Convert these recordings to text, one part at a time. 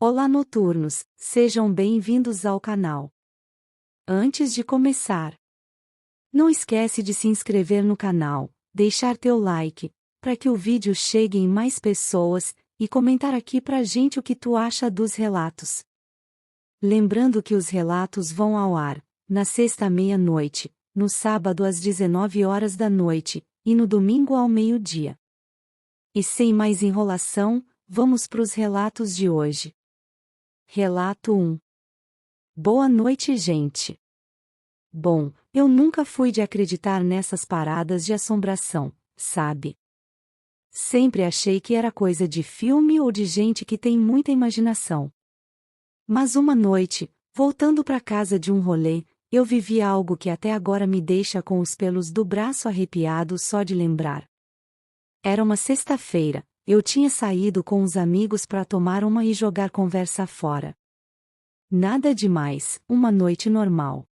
Olá noturnos, sejam bem-vindos ao canal. Antes de começar, não esquece de se inscrever no canal, deixar teu like, para que o vídeo chegue em mais pessoas, e comentar aqui pra gente o que tu acha dos relatos. Lembrando que os relatos vão ao ar, na sexta à meia-noite, no sábado às 19 horas da noite, e no domingo ao meio-dia. E sem mais enrolação, vamos pros relatos de hoje. Relato 1. Boa noite, gente. Bom, eu nunca fui de acreditar nessas paradas de assombração, sabe? Sempre achei que era coisa de filme ou de gente que tem muita imaginação. Mas uma noite, voltando para casa de um rolê, eu vivi algo que até agora me deixa com os pelos do braço arrepiados só de lembrar. Era uma sexta-feira. Eu tinha saído com uns amigos para tomar uma e jogar conversa fora. Nada demais, uma noite normal.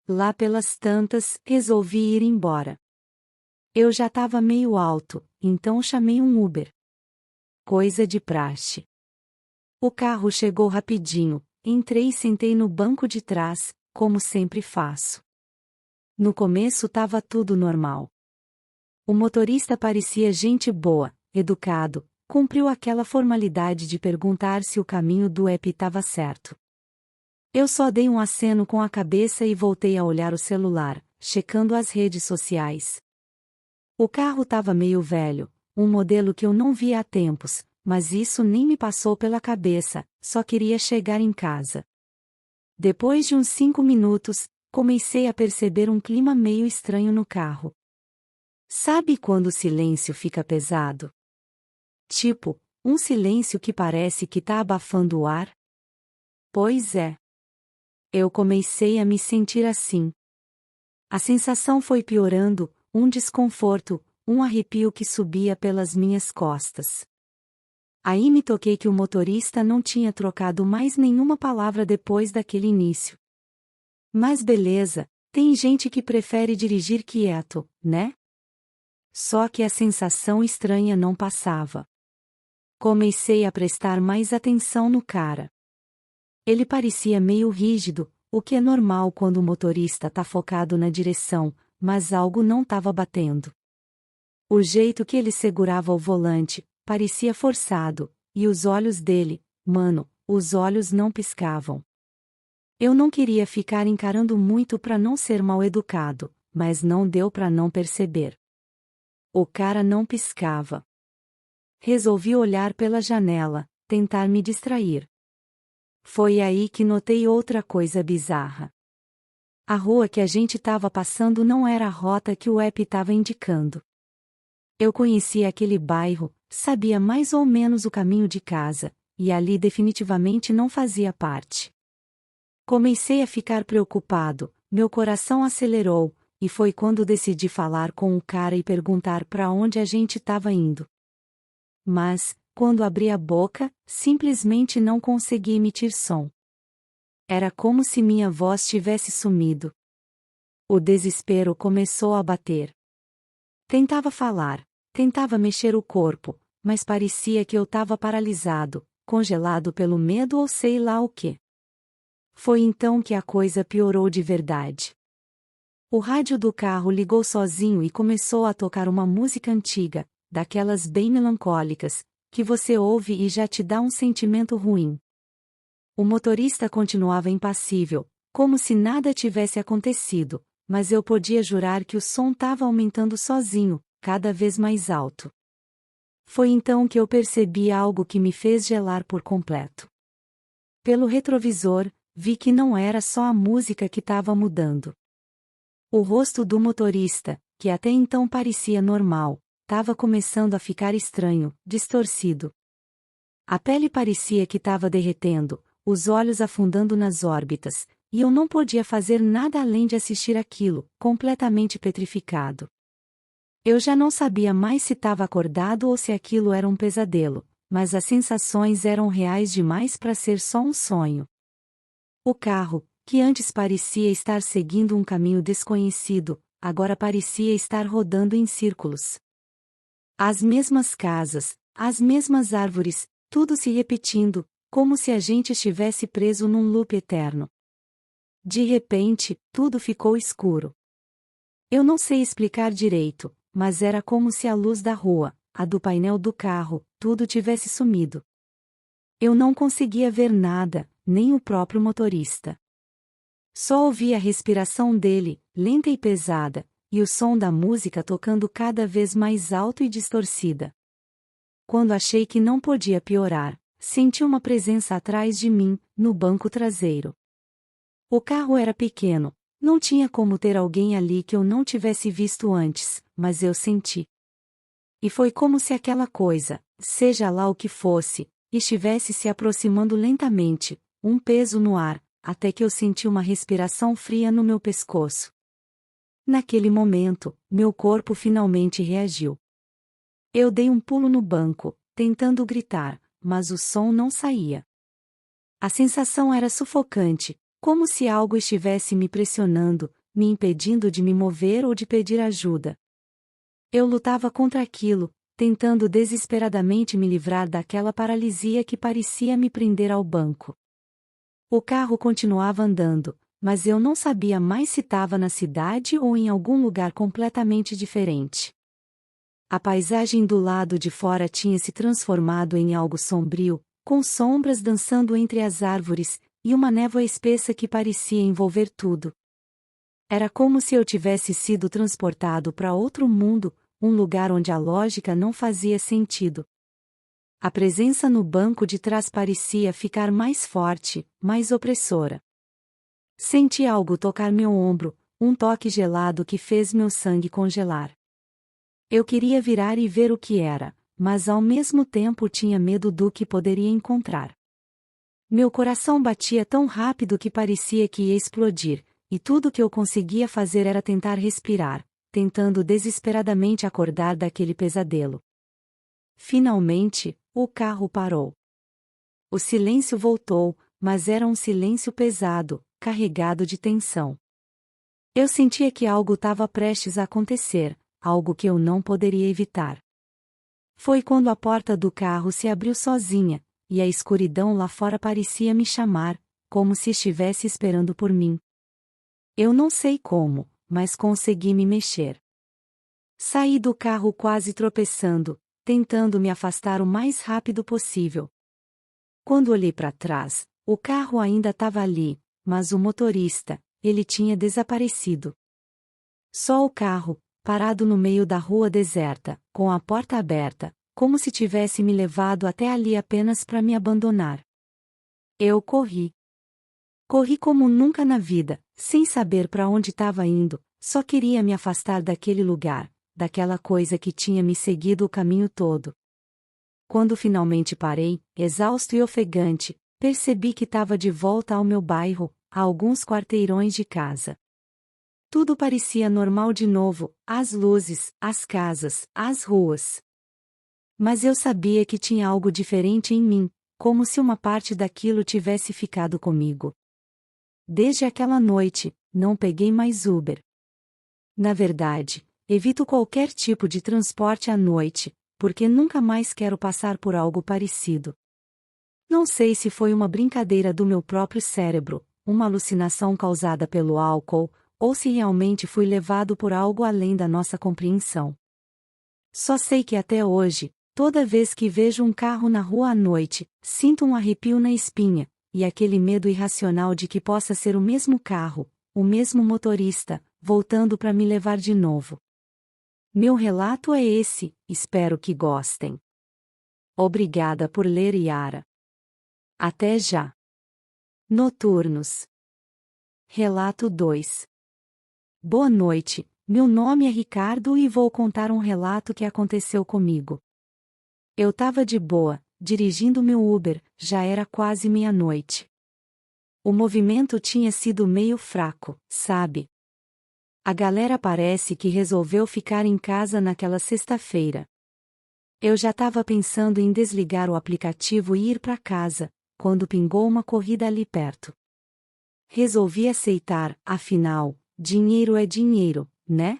Lá pelas tantas, resolvi ir embora. Eu já estava meio alto, então chamei um Uber. Coisa de praxe. O carro chegou rapidinho, entrei e sentei no banco de trás, como sempre faço. No começo estava tudo normal. O motorista parecia gente boa, educado, cumpriu aquela formalidade de perguntar se o caminho do app estava certo. Eu só dei um aceno com a cabeça e voltei a olhar o celular, checando as redes sociais. O carro estava meio velho, um modelo que eu não via há tempos, mas isso nem me passou pela cabeça, só queria chegar em casa. Depois de uns 5 minutos, comecei a perceber um clima meio estranho no carro. Sabe quando o silêncio fica pesado? Tipo, um silêncio que parece que tá abafando o ar? Pois é. Eu comecei a me sentir assim. A sensação foi piorando, um desconforto, um arrepio que subia pelas minhas costas. Aí me toquei que o motorista não tinha trocado mais nenhuma palavra depois daquele início. Mas beleza, tem gente que prefere dirigir quieto, né? Só que a sensação estranha não passava. Comecei a prestar mais atenção no cara. Ele parecia meio rígido, o que é normal quando o motorista tá focado na direção, mas algo não estava batendo. O jeito que ele segurava o volante, parecia forçado, e os olhos dele, mano, os olhos não piscavam. Eu não queria ficar encarando muito pra não ser mal educado, mas não deu pra não perceber. O cara não piscava. Resolvi olhar pela janela, tentar me distrair. Foi aí que notei outra coisa bizarra. A rua que a gente estava passando não era a rota que o app estava indicando. Eu conhecia aquele bairro, sabia mais ou menos o caminho de casa, e ali definitivamente não fazia parte. Comecei a ficar preocupado, meu coração acelerou, e foi quando decidi falar com o cara e perguntar para onde a gente estava indo. Mas, quando abri a boca, simplesmente não consegui emitir som. Era como se minha voz tivesse sumido. O desespero começou a bater. Tentava falar, tentava mexer o corpo, mas parecia que eu estava paralisado, congelado pelo medo ou sei lá o quê. Foi então que a coisa piorou de verdade. O rádio do carro ligou sozinho e começou a tocar uma música antiga, daquelas bem melancólicas, que você ouve e já te dá um sentimento ruim. O motorista continuava impassível, como se nada tivesse acontecido, mas eu podia jurar que o som estava aumentando sozinho, cada vez mais alto. Foi então que eu percebi algo que me fez gelar por completo. Pelo retrovisor, vi que não era só a música que estava mudando. O rosto do motorista, que até então parecia normal, estava começando a ficar estranho, distorcido. A pele parecia que estava derretendo, os olhos afundando nas órbitas, e eu não podia fazer nada além de assistir aquilo, completamente petrificado. Eu já não sabia mais se estava acordado ou se aquilo era um pesadelo, mas as sensações eram reais demais para ser só um sonho. O carro, que antes parecia estar seguindo um caminho desconhecido, agora parecia estar rodando em círculos. As mesmas casas, as mesmas árvores, tudo se repetindo, como se a gente estivesse preso num loop eterno. De repente, tudo ficou escuro. Eu não sei explicar direito, mas era como se a luz da rua, a do painel do carro, tudo tivesse sumido. Eu não conseguia ver nada, nem o próprio motorista. Só ouvia a respiração dele, lenta e pesada, e o som da música tocando cada vez mais alto e distorcida. Quando achei que não podia piorar, senti uma presença atrás de mim, no banco traseiro. O carro era pequeno, não tinha como ter alguém ali que eu não tivesse visto antes, mas eu senti. E foi como se aquela coisa, seja lá o que fosse, estivesse se aproximando lentamente, um peso no ar, até que eu senti uma respiração fria no meu pescoço. Naquele momento, meu corpo finalmente reagiu. Eu dei um pulo no banco, tentando gritar, mas o som não saía. A sensação era sufocante, como se algo estivesse me pressionando, me impedindo de me mover ou de pedir ajuda. Eu lutava contra aquilo, tentando desesperadamente me livrar daquela paralisia que parecia me prender ao banco. O carro continuava andando, mas eu não sabia mais se estava na cidade ou em algum lugar completamente diferente. A paisagem do lado de fora tinha se transformado em algo sombrio, com sombras dançando entre as árvores, e uma névoa espessa que parecia envolver tudo. Era como se eu tivesse sido transportado para outro mundo, um lugar onde a lógica não fazia sentido. A presença no banco de trás parecia ficar mais forte, mais opressora. Senti algo tocar meu ombro, um toque gelado que fez meu sangue congelar. Eu queria virar e ver o que era, mas ao mesmo tempo tinha medo do que poderia encontrar. Meu coração batia tão rápido que parecia que ia explodir, e tudo que eu conseguia fazer era tentar respirar, tentando desesperadamente acordar daquele pesadelo. Finalmente, o carro parou. O silêncio voltou, mas era um silêncio pesado, carregado de tensão. Eu sentia que algo estava prestes a acontecer, algo que eu não poderia evitar. Foi quando a porta do carro se abriu sozinha, e a escuridão lá fora parecia me chamar, como se estivesse esperando por mim. Eu não sei como, mas consegui me mexer. Saí do carro quase tropeçando, tentando me afastar o mais rápido possível. Quando olhei para trás, o carro ainda estava ali, mas o motorista, ele tinha desaparecido. Só o carro, parado no meio da rua deserta, com a porta aberta, como se tivesse me levado até ali apenas para me abandonar. Eu corri. Corri como nunca na vida, sem saber para onde estava indo, só queria me afastar daquele lugar, daquela coisa que tinha me seguido o caminho todo. Quando finalmente parei, exausto e ofegante, percebi que estava de volta ao meu bairro, a alguns quarteirões de casa. Tudo parecia normal de novo, as luzes, as casas, as ruas. Mas eu sabia que tinha algo diferente em mim, como se uma parte daquilo tivesse ficado comigo. Desde aquela noite, não peguei mais Uber. Na verdade, evito qualquer tipo de transporte à noite, porque nunca mais quero passar por algo parecido. Não sei se foi uma brincadeira do meu próprio cérebro, uma alucinação causada pelo álcool, ou se realmente fui levado por algo além da nossa compreensão. Só sei que até hoje, toda vez que vejo um carro na rua à noite, sinto um arrepio na espinha, e aquele medo irracional de que possa ser o mesmo carro, o mesmo motorista, voltando para me levar de novo. Meu relato é esse, espero que gostem. Obrigada por ler, Yara. Até já. Noturnos. Relato 2. Boa noite, meu nome é Ricardo e vou contar um relato que aconteceu comigo. Eu tava de boa, dirigindo meu Uber, já era quase meia-noite. O movimento tinha sido meio fraco, sabe? A galera parece que resolveu ficar em casa naquela sexta-feira. Eu já tava pensando em desligar o aplicativo e ir para casa, quando pingou uma corrida ali perto. Resolvi aceitar, afinal, dinheiro é dinheiro, né?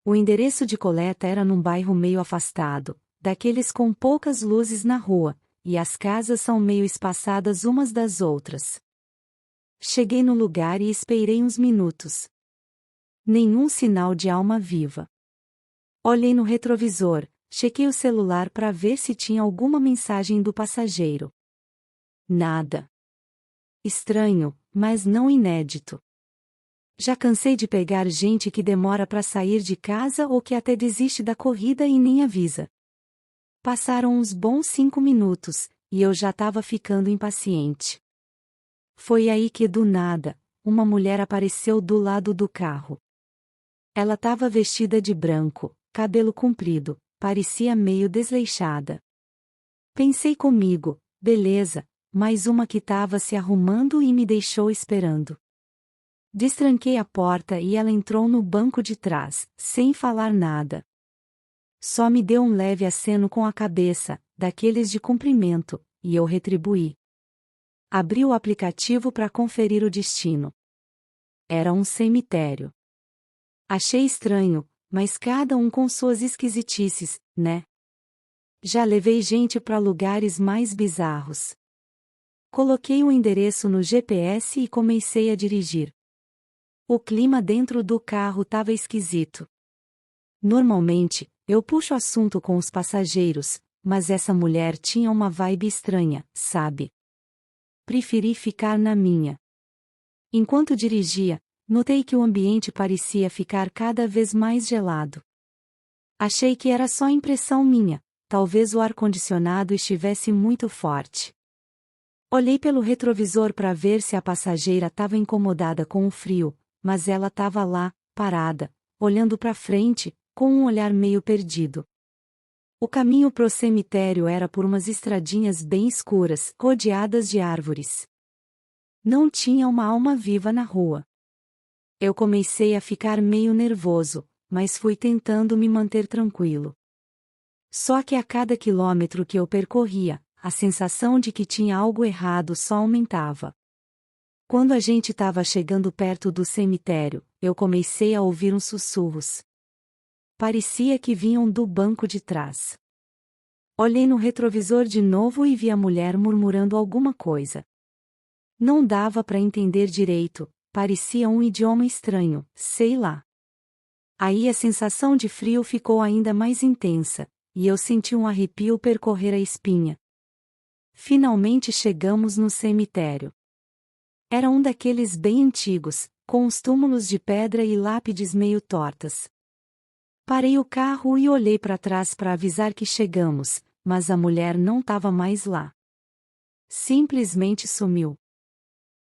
O endereço de coleta era num bairro meio afastado, daqueles com poucas luzes na rua, e as casas são meio espaçadas umas das outras. Cheguei no lugar e esperei uns minutos. Nenhum sinal de alma viva. Olhei no retrovisor, chequei o celular para ver se tinha alguma mensagem do passageiro. Nada. Estranho, mas não inédito. Já cansei de pegar gente que demora para sair de casa ou que até desiste da corrida e nem avisa. Passaram uns bons 5 minutos, e eu já estava ficando impaciente. Foi aí que do nada, uma mulher apareceu do lado do carro. Ela estava vestida de branco, cabelo comprido, parecia meio desleixada. Pensei comigo, beleza, mais uma que estava se arrumando e me deixou esperando. Destranquei a porta e ela entrou no banco de trás, sem falar nada. Só me deu um leve aceno com a cabeça, daqueles de cumprimento, e eu retribuí. Abri o aplicativo para conferir o destino. Era um cemitério. Achei estranho, mas cada um com suas esquisitices, né? Já levei gente para lugares mais bizarros. Coloquei o endereço no GPS e comecei a dirigir. O clima dentro do carro estava esquisito. Normalmente, eu puxo assunto com os passageiros, mas essa mulher tinha uma vibe estranha, sabe? Preferi ficar na minha. Enquanto dirigia, notei que o ambiente parecia ficar cada vez mais gelado. Achei que era só impressão minha, talvez o ar-condicionado estivesse muito forte. Olhei pelo retrovisor para ver se a passageira estava incomodada com o frio, mas ela estava lá, parada, olhando para frente, com um olhar meio perdido. O caminho pro cemitério era por umas estradinhas bem escuras, rodeadas de árvores. Não tinha uma alma viva na rua. Eu comecei a ficar meio nervoso, mas fui tentando me manter tranquilo. Só que a cada quilômetro que eu percorria, a sensação de que tinha algo errado só aumentava. Quando a gente estava chegando perto do cemitério, eu comecei a ouvir uns sussurros. Parecia que vinham do banco de trás. Olhei no retrovisor de novo e vi a mulher murmurando alguma coisa. Não dava para entender direito, parecia um idioma estranho, sei lá. Aí a sensação de frio ficou ainda mais intensa, e eu senti um arrepio percorrer a espinha. Finalmente chegamos no cemitério. Era um daqueles bem antigos, com os túmulos de pedra e lápides meio tortas. Parei o carro e olhei para trás para avisar que chegamos, mas a mulher não estava mais lá. Simplesmente sumiu.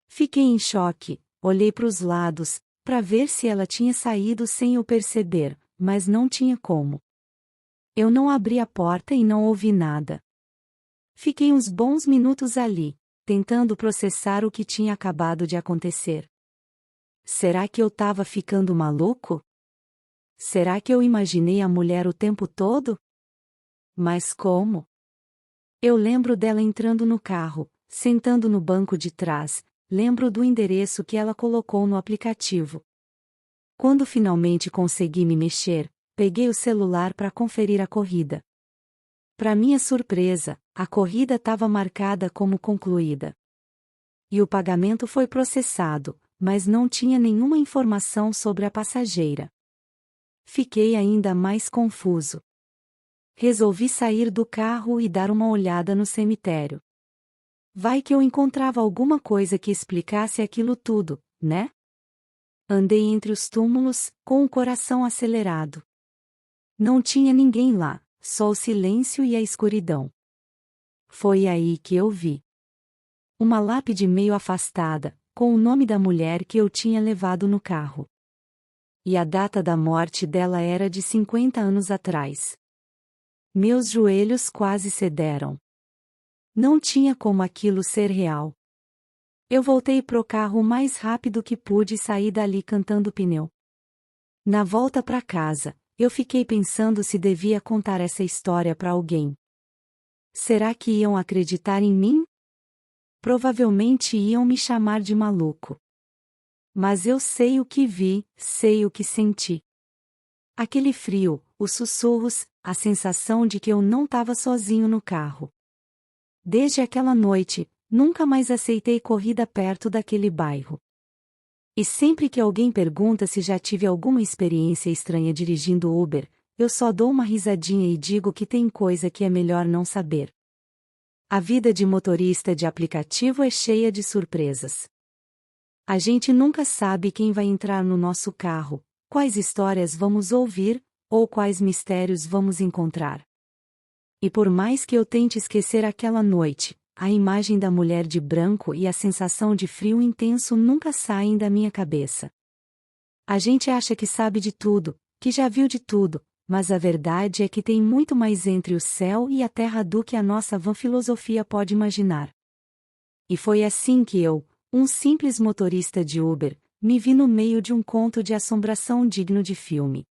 Fiquei em choque, olhei para os lados, para ver se ela tinha saído sem eu perceber, mas não tinha como. Eu não abri a porta e não ouvi nada. Fiquei uns bons minutos ali, tentando processar o que tinha acabado de acontecer. Será que eu estava ficando maluco? Será que eu imaginei a mulher o tempo todo? Mas como? Eu lembro dela entrando no carro, sentando no banco de trás, lembro do endereço que ela colocou no aplicativo. Quando finalmente consegui me mexer, peguei o celular para conferir a corrida. Para minha surpresa, a corrida estava marcada como concluída. E o pagamento foi processado, mas não tinha nenhuma informação sobre a passageira. Fiquei ainda mais confuso. Resolvi sair do carro e dar uma olhada no cemitério. Vai que eu encontrava alguma coisa que explicasse aquilo tudo, né? Andei entre os túmulos, com o coração acelerado. Não tinha ninguém lá, só o silêncio e a escuridão. Foi aí que eu vi uma lápide meio afastada, com o nome da mulher que eu tinha levado no carro. E a data da morte dela era de 50 anos atrás. Meus joelhos quase cederam. Não tinha como aquilo ser real. Eu voltei pro carro o mais rápido que pude e saí dali cantando pneu. Na volta para casa, eu fiquei pensando se devia contar essa história para alguém. Será que iam acreditar em mim? Provavelmente iam me chamar de maluco. Mas eu sei o que vi, sei o que senti. Aquele frio, os sussurros, a sensação de que eu não estava sozinho no carro. desde aquela noite, nunca mais aceitei corrida perto daquele bairro. E sempre que alguém pergunta se já tive alguma experiência estranha dirigindo Uber, eu só dou uma risadinha e digo que tem coisa que é melhor não saber. A vida de motorista de aplicativo é cheia de surpresas. A gente nunca sabe quem vai entrar no nosso carro, quais histórias vamos ouvir, ou quais mistérios vamos encontrar. E por mais que eu tente esquecer aquela noite, a imagem da mulher de branco e a sensação de frio intenso nunca saem da minha cabeça. A gente acha que sabe de tudo, que já viu de tudo, mas a verdade é que tem muito mais entre o céu e a terra do que a nossa vã filosofia pode imaginar. E foi assim que eu, um simples motorista de Uber, me vi no meio de um conto de assombração digno de filme.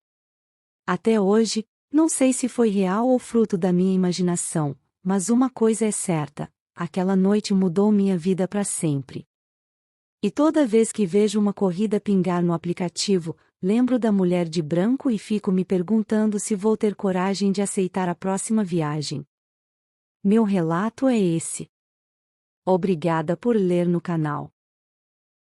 Até hoje, não sei se foi real ou fruto da minha imaginação, mas uma coisa é certa: aquela noite mudou minha vida para sempre. E toda vez que vejo uma corrida pingar no aplicativo, lembro da mulher de branco e fico me perguntando se vou ter coragem de aceitar a próxima viagem. Meu relato é esse. Obrigada por ler no canal.